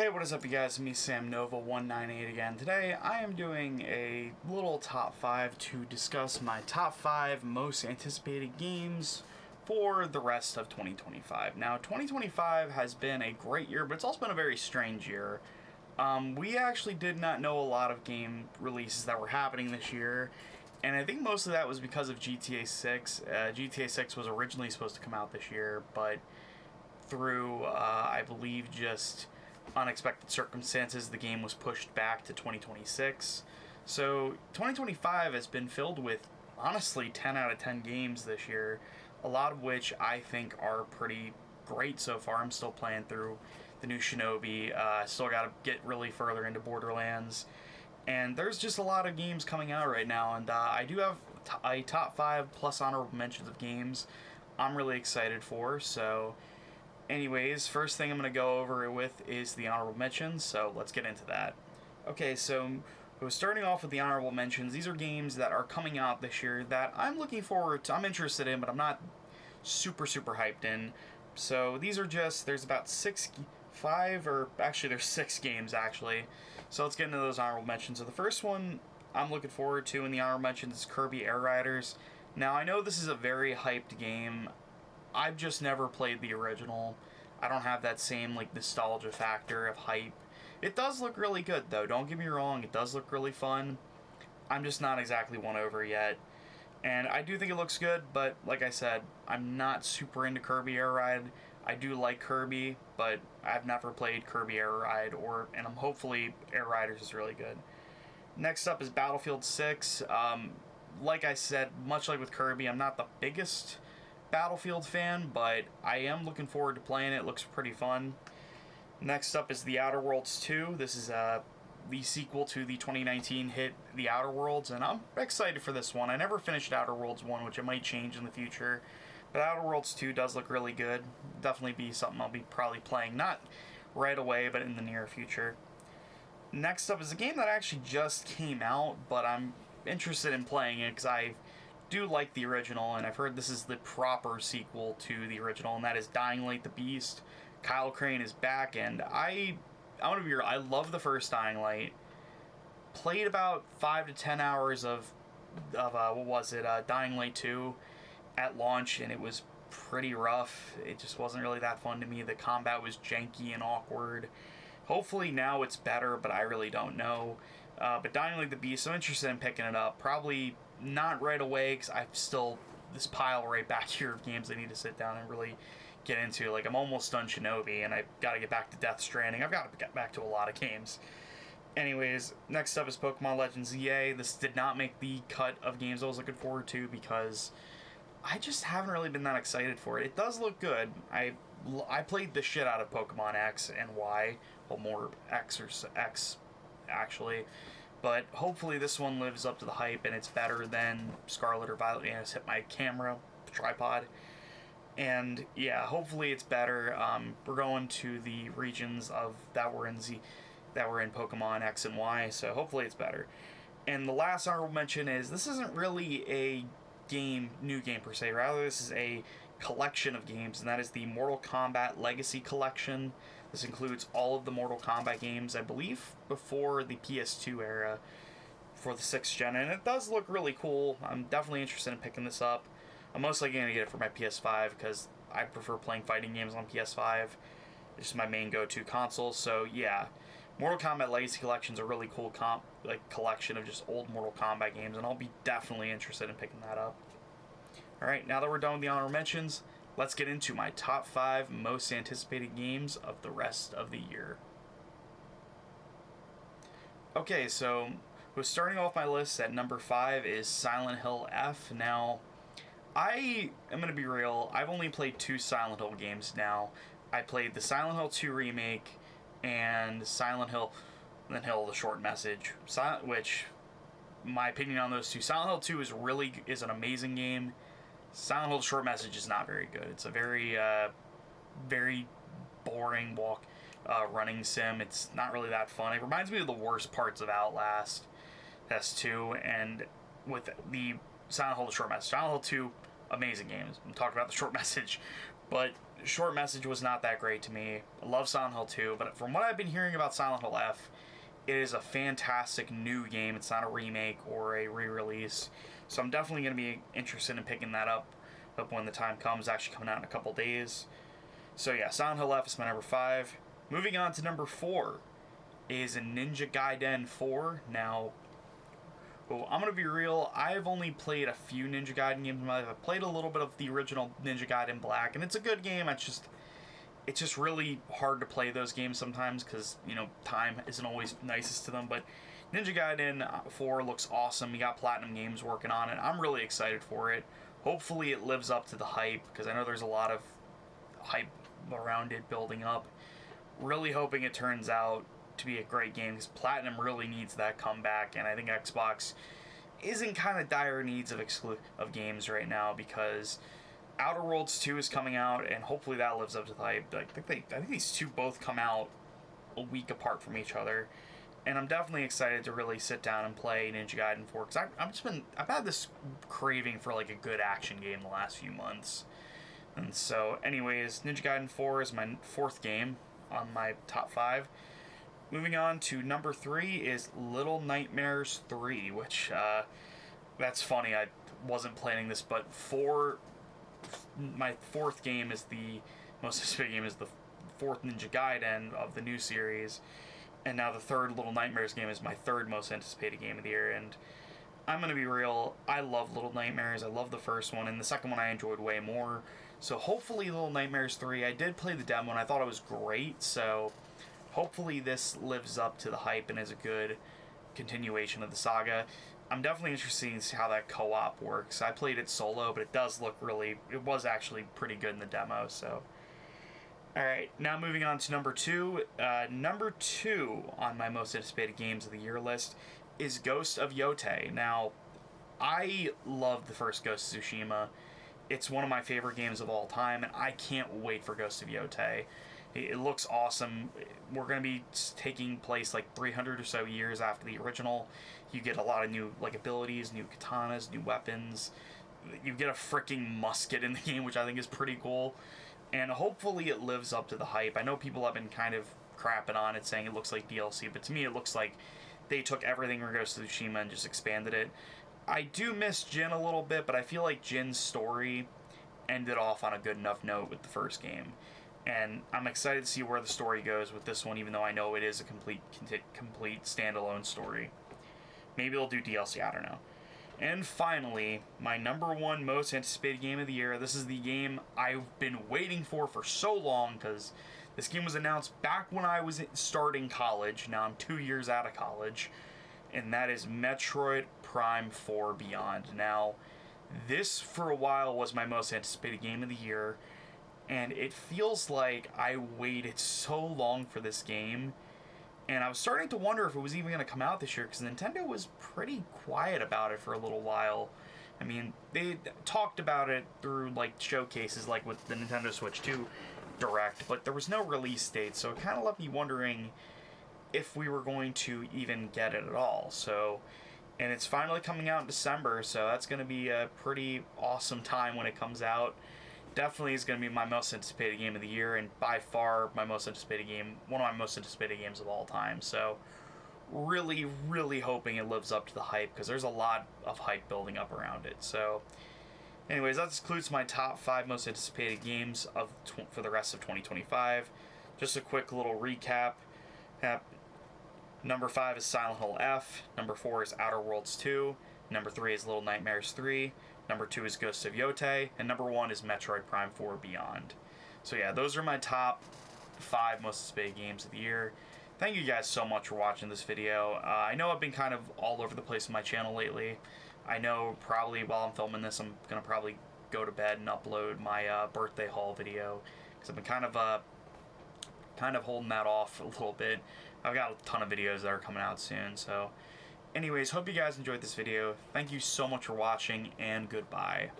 Hey, what is up, you guys? Me, Sam Nova 198 again. Today, I am doing a little top 5 to discuss my top 5 most anticipated games for the rest of 2025. Now, 2025 has been a great year, but it's also been a very strange year. We actually did not know a lot of game releases that were happening this year, and I think most of that was because of GTA 6. GTA 6 was originally supposed to come out this year, but through, I believe, just unexpected circumstances, the game was pushed back to 2026. So 2025 has been filled with, honestly, 10 out of 10 games this year, a lot of which I think are pretty great so far. I'm still playing through the new Shinobi. Still got to get really further into Borderlands. And there's just a lot of games coming out right now, and I do have a top 5 plus honorable mentions of games I'm really excited for. So anyways, first thing I'm going to go over with is the honorable mentions, so let's get into that. Okay, so starting off with the honorable mentions, these are games that are coming out this year that I'm looking forward to, I'm interested in, but I'm not super hyped in. So these are just, there's about 6 games actually. So let's get into those honorable mentions. So the first one I'm looking forward to in the honorable mentions is Kirby Air Riders. Now, I know this is a very hyped game. I've just never played the original. I don't have that same nostalgia factor of hype. It does look really good though, don't get me wrong, it does look really fun. I'm just not exactly won over yet. And I do think it looks good, but like I said, I'm not super into Kirby Air Ride. I do like Kirby, but I've never played Kirby Air Ride, and I'm hopefully Air Riders is really good. Next up is Battlefield 6. Like I said, much like with Kirby, I'm not the biggest Battlefield fan, but I am looking forward to playing it. It looks pretty fun. Next up is The Outer Worlds 2. This is the sequel to the 2019 hit The Outer Worlds, and I'm excited for this one. I never finished Outer Worlds 1, which it might change in the future, but Outer Worlds 2 does look really good. Definitely be something I'll be probably playing, not right away, but in the near future. Next up is a game that actually just came out, but I'm interested in playing it because I do like the original, and I've heard this is the proper sequel to the original, and that is Dying Light: The Beast. Kyle Crane is back, and I'm gonna be real, I love the first Dying Light. Played about 5 to 10 hours of Dying Light 2 at launch, and it was pretty rough. It just wasn't really that fun to me. The combat was janky and awkward. Hopefully now it's better, but I really don't know. But Dying Light: The Beast, I'm interested in picking it up. Probably not right away, because I've still this pile right back here of games I need to sit down and really get into. I'm almost done Shinobi, and I've got to get back to Death Stranding. I've got to get back to a lot of games. Anyways, next up is Pokemon Legends EA. This did not make the cut of games I was looking forward to because I just haven't really been that excited for it. It does look good. I played the shit out of Pokemon X and Y. Well, more X or X, actually. But hopefully this one lives up to the hype and it's better than Scarlet or Violet. I just hit my camera tripod. And yeah, hopefully it's better. We're going to the regions that were in Pokemon X and Y, so hopefully it's better. And the last honorable mention is, this isn't really a new game per se, rather this is a collection of games, and that is the Mortal Kombat Legacy Collection. This includes all of the Mortal Kombat games, I believe, before the PS2 era for the 6th gen, and it does look really cool. I'm definitely interested in picking this up. I'm mostly going to get it for my PS5 because I prefer playing fighting games on PS5. It's just my main go-to console, so yeah. Mortal Kombat Legacy Collection is a really cool collection of just old Mortal Kombat games, and I'll be definitely interested in picking that up. Alright, now that we're done with the honorable mentions, let's get into my top 5 most anticipated games of the rest of the year. Okay, so starting off my list at number 5 is Silent Hill F. Now, I am going to be real, I've only played 2 Silent Hill games now. I played the Silent Hill 2 remake and Silent Hill The Short Message, which, my opinion on those two, Silent Hill 2 is an amazing game. Silent Hill The Short Message is not very good. It's a very boring running sim. It's not really that fun. It reminds me of the worst parts of Outlast S2, and with the Silent Hill The Short Message. Silent Hill 2, amazing games. I'm talking about The Short Message. But short message was not that great to me. I love Silent Hill 2, but from what I've been hearing about Silent Hill F, it is a fantastic new game. It's not a remake or a re-release. So I'm definitely going to be interested in picking that up when the time comes. Actually coming out in a couple days. So yeah, Silent Hill F is my number 5. Moving on to number 4 is Ninja Gaiden 4. Now, I'm going to be real, I've only played a few Ninja Gaiden games in my life. I've played a little bit of the original Ninja Gaiden Black, and it's a good game. It's just really hard to play those games sometimes because, time isn't always nicest to them. But Ninja Gaiden 4 looks awesome. You got Platinum Games working on it. I'm really excited for it. Hopefully it lives up to the hype, because I know there's a lot of hype around it building up. Really hoping it turns out to be a great game, because Platinum really needs that comeback, and I think Xbox is in kind of dire needs of games right now, because Outer Worlds 2 is coming out, and hopefully that lives up to the hype. I think these two both come out a week apart from each other, and I'm definitely excited to really sit down and play Ninja Gaiden 4, because I've had this craving for like a good action game the last few months. And so anyways, Ninja Gaiden 4 is my 4th game on my top 5. Moving on to number 3 is Little Nightmares 3, which, that's funny, I wasn't planning this, but my 4th game is the most anticipated game, is the 4th Ninja Gaiden of the new series, and now the 3rd Little Nightmares game is my 3rd most anticipated game of the year, and I'm gonna be real, I love Little Nightmares, I love the first one, and the second one I enjoyed way more, so hopefully Little Nightmares 3, I did play the demo and I thought it was great, so hopefully this lives up to the hype and is a good continuation of the saga. I'm definitely interested in how that co-op works. I played it solo, but it was actually pretty good in the demo, so. Alright, now moving on to number 2. Number 2 on my most anticipated games of the year list is Ghost of Yotei. Now, I love the first Ghost of Tsushima. It's one of my favorite games of all time, and I can't wait for Ghost of Yotei. It looks awesome. We're going to be taking place like 300 or so years after the original. You get a lot of new abilities, new katanas, new weapons. You get a freaking musket in the game, which I think is pretty cool. And hopefully it lives up to the hype. I know people have been kind of crapping on it, saying it looks like DLC, but to me it looks like they took everything from Ghost of Tsushima and just expanded it. I do miss Jin a little bit, but I feel like Jin's story ended off on a good enough note with the first game. And I'm excited to see where the story goes with this one, even though I know it is a complete standalone story. Maybe they'll do DLC, I don't know. And finally, my number 1 most anticipated game of the year. This is the game I've been waiting for so long, because this game was announced back when I was starting college. Now I'm 2 years out of college. And that is Metroid Prime 4 Beyond. Now, this for a while was my most anticipated game of the year. And it feels like I waited so long for this game, and I was starting to wonder if it was even going to come out this year, because Nintendo was pretty quiet about it for a little while. I mean, they talked about it through showcases, like with the Nintendo Switch 2 Direct, but there was no release date, so it kind of left me wondering if we were going to even get it at all. So, and it's finally coming out in December, so that's going to be a pretty awesome time when it comes out. Definitely is going to be my most anticipated game of the year, and by far my most anticipated game, one of my most anticipated games of all time. So really, really hoping it lives up to the hype, because there's a lot of hype building up around it. So anyways, that concludes my top 5 most anticipated games for the rest of 2025. Just a quick little recap. Number 5 is Silent Hill F. Number 4 is Outer Worlds 2. Number 3 is Little Nightmares 3. Number 2 is Ghost of Yotei, and number 1 is Metroid Prime 4 Beyond. So yeah, those are my top 5 most anticipated games of the year. Thank you guys so much for watching this video. I know I've been kind of all over the place on my channel lately. I know probably while I'm filming this, I'm going to probably go to bed and upload my birthday haul video, because I've been kind of holding that off a little bit. I've got a ton of videos that are coming out soon, so anyways, hope you guys enjoyed this video. Thank you so much for watching, and goodbye.